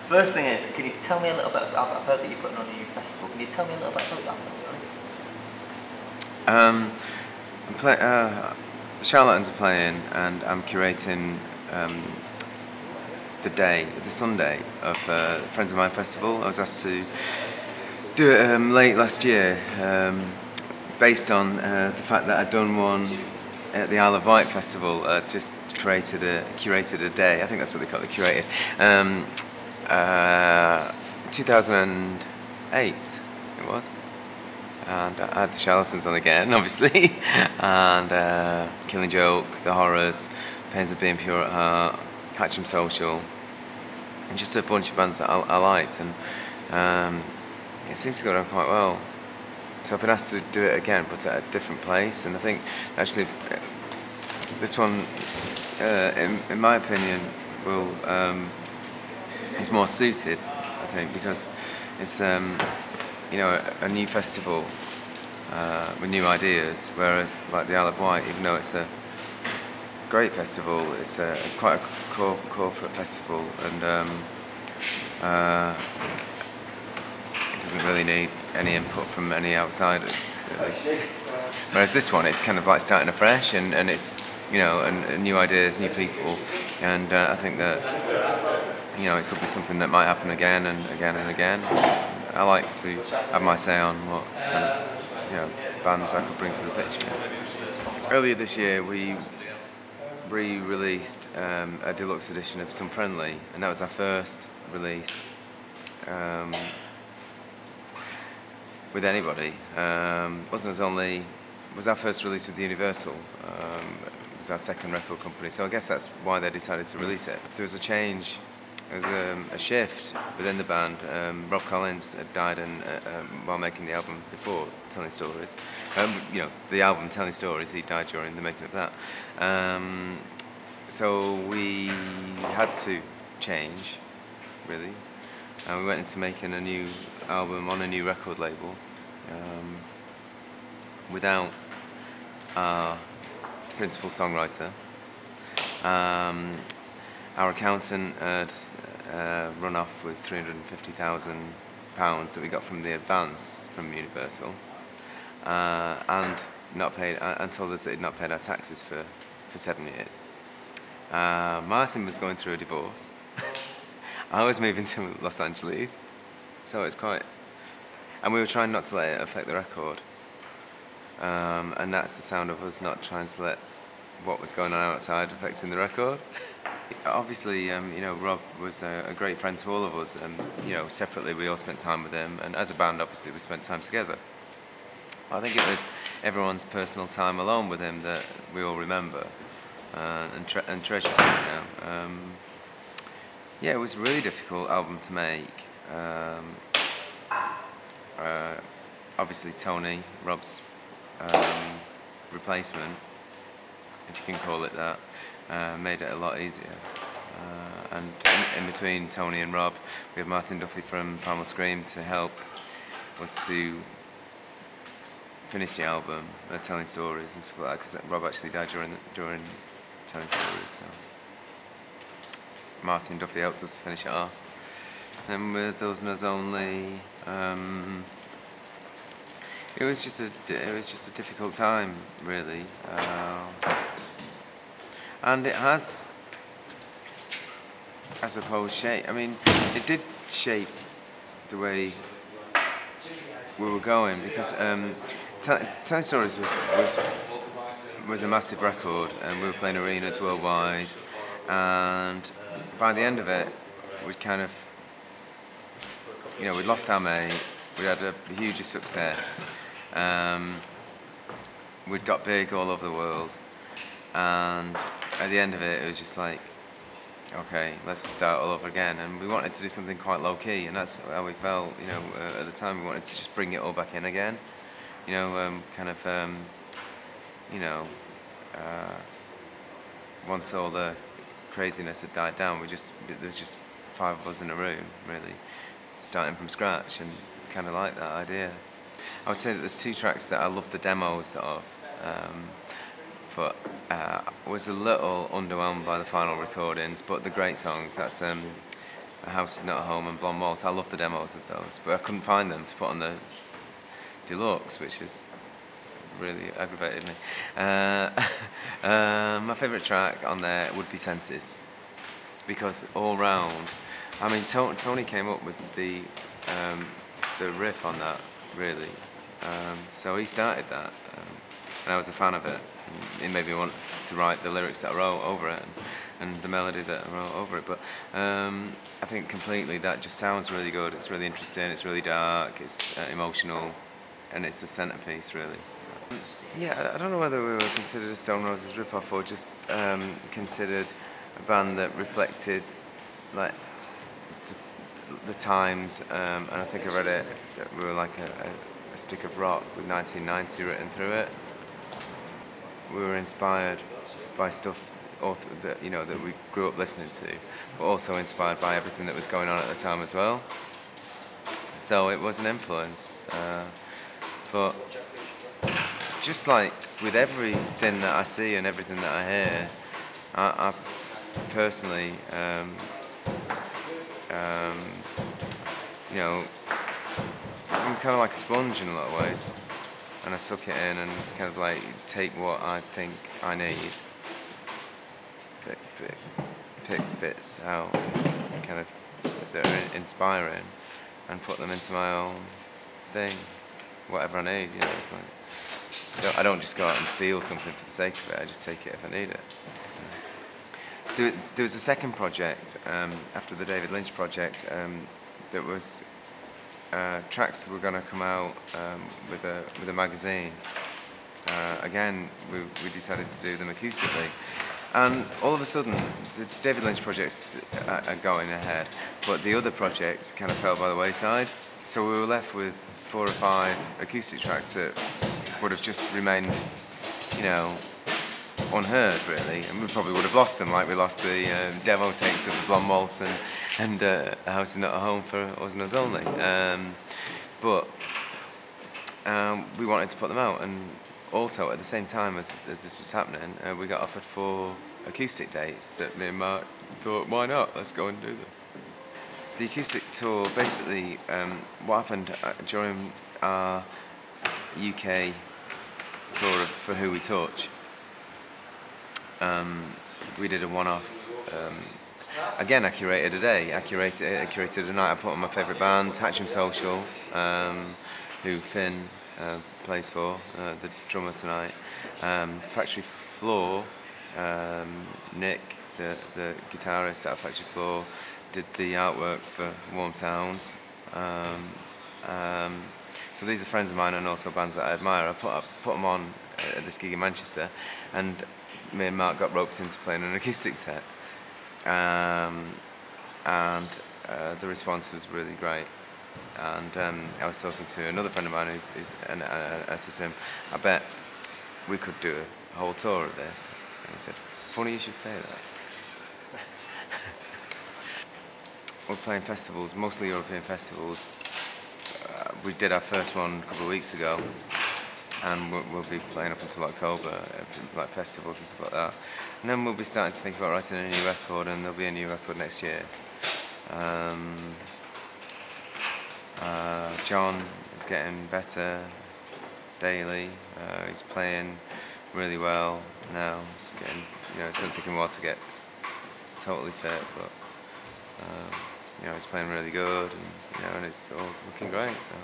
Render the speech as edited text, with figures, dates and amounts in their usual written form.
First thing is, can you tell me a little bit? I've heard that you're putting on a new festival. Can you tell me a little bit about that? The Charlatans are playing, and I'm curating the Sunday of Friends of Mine festival. I was asked to do it late last year, based on the fact that I'd done one at the Isle of Wight festival. Just curated a day. I think that's what they call it, curated. 2008 it was. And I had the Charlatans on again, obviously, and Killing Joke, The Horrors, Pains of Being Pure at Heart, Hatcham Social, and just a bunch of bands that I liked, and it seems to go down quite well. So I've been asked to do it again, but at a different place, and I think actually this one, in my opinion, is more suited, I think, because it's a new festival with new ideas, whereas like the Isle of Wight, even though it's a great festival, it's quite a corporate festival, and it doesn't really need any input from any outsiders, really. Whereas this one, it's kind of like starting afresh, and it's and new ideas, new people, and I think that it could be something that might happen again and again and again. I like to have my say on what kind of bands I could bring to the picture. Earlier this year we re-released a deluxe edition of Some Friendly, and that was our first release with anybody. It was our first release with Universal. It was our second record company, so I guess that's why they decided to release it. There was a change. There was a shift within the band. Rob Collins had died while making the album before Telling Stories. The album Telling Stories, he died during the making of that. So we had to change, really. And we went into making a new album on a new record label without our principal songwriter. Our accountant had run off with £350,000 that we got from the advance from Universal, and told us that he'd not paid our taxes for 7 years. Martin was going through a divorce. I was moving to Los Angeles, so it's quite. And we were trying not to let it affect the record, and that's the sound of us not trying to let what was going on outside affecting the record. Obviously, Rob was a great friend to all of us, and separately we all spent time with him, and as a band, obviously, we spent time together. I think it was everyone's personal time alone with him that we all remember and treasure. It was a really difficult album to make. Obviously, Tony, Rob's replacement, if you can call it that, made it a lot easier. And in between Tony and Rob, we have Martin Duffy from Primal Scream to help us to finish the album, Telling Stories and stuff like that, because Rob actually died during Telling Stories. So Martin Duffy helped us to finish it off. And with Us and Us Only, it was just a difficult time, really. And it has, I suppose, it did shape the way we were going, because Telling Stories was a massive record, and we were playing arenas worldwide, and by the end of it, we'd kind of, we'd lost our mate, we had a huge success, we'd got big all over the world, and at the end of it, it was just like, okay, let's start all over again. And we wanted to do something quite low-key, and that's how we felt, at the time. We wanted to just bring it all back in again, once all the craziness had died down, there was just 5 of us in a room, really, starting from scratch, and kind of like that idea. I would say that there's 2 tracks that I loved the demos of, but was a little underwhelmed by the final recordings, but the great songs, that's A House Is Not a Home and Blonde Waltz. I love the demos of those, but I couldn't find them to put on the deluxe, which has really aggravated me. My favourite track on there would be Senses, because all round, I mean, Tony came up with the riff on that, really. So he started that, and I was a fan of it. And it made me want to write the lyrics that I wrote over it, and the melody that I wrote over it. But I think completely that just sounds really good. It's really interesting. It's really dark. It's emotional, and it's the centerpiece, really. Yeah, I don't know whether we were considered a Stone Roses ripoff or just considered a band that reflected like the times. And I think I read it that we were like a stick of rock with 1990 written through it. We were inspired by stuff that that we grew up listening to, but also inspired by everything that was going on at the time as well. So it was an influence, but just like with everything that I see and everything that I hear, I personally, I'm kind of like a sponge in a lot of ways, and I suck it in and just kind of like take what I think I need, pick bits out, kind of that are inspiring, and put them into my own thing, whatever I need. It's like I don't just go out and steal something for the sake of it. I just take it if I need it. There was a second project after the David Lynch project that was tracks that were going to come out with a magazine. Again, we decided to do them acoustically, and all of a sudden the David Lynch projects are going ahead, but the other projects kind of fell by the wayside. So we were left with 4 or 5 acoustic tracks that would have just remained, unheard, really, and we probably would have lost them, like we lost the demo takes of the Blonde Waltz and A House Is Not a Home for Us and Us Only. But we wanted to put them out, and also at the same time as this was happening, we got offered 4 acoustic dates that me and Mark thought, why not? Let's go and do them. The acoustic tour, basically, what happened during our UK tour for Who We Touch, we did a one-off. Again, I curated a day. I curated a night. I put on my favourite bands, Hatcham Social, who Finn plays for, the drummer tonight. Factory Floor, Nick, the guitarist at Factory Floor, did the artwork for Warm Towns. So these are friends of mine and also bands that I admire. I put them on at this gig in Manchester, and me and Mark got roped into playing an acoustic set. The response was really great. And I was talking to another friend of mine and I said to him, I bet we could do a whole tour of this. And he said, funny you should say that. We're playing festivals, mostly European festivals. We did our first one a couple of weeks ago, and we'll be playing up until October, like festivals and stuff like that. And then we'll be starting to think about writing a new record, and there'll be a new record next year. John is getting better daily. He's playing really well now. It's getting, it's going to take him a while to get totally fit, but he's playing really good, and and it's all looking great. So.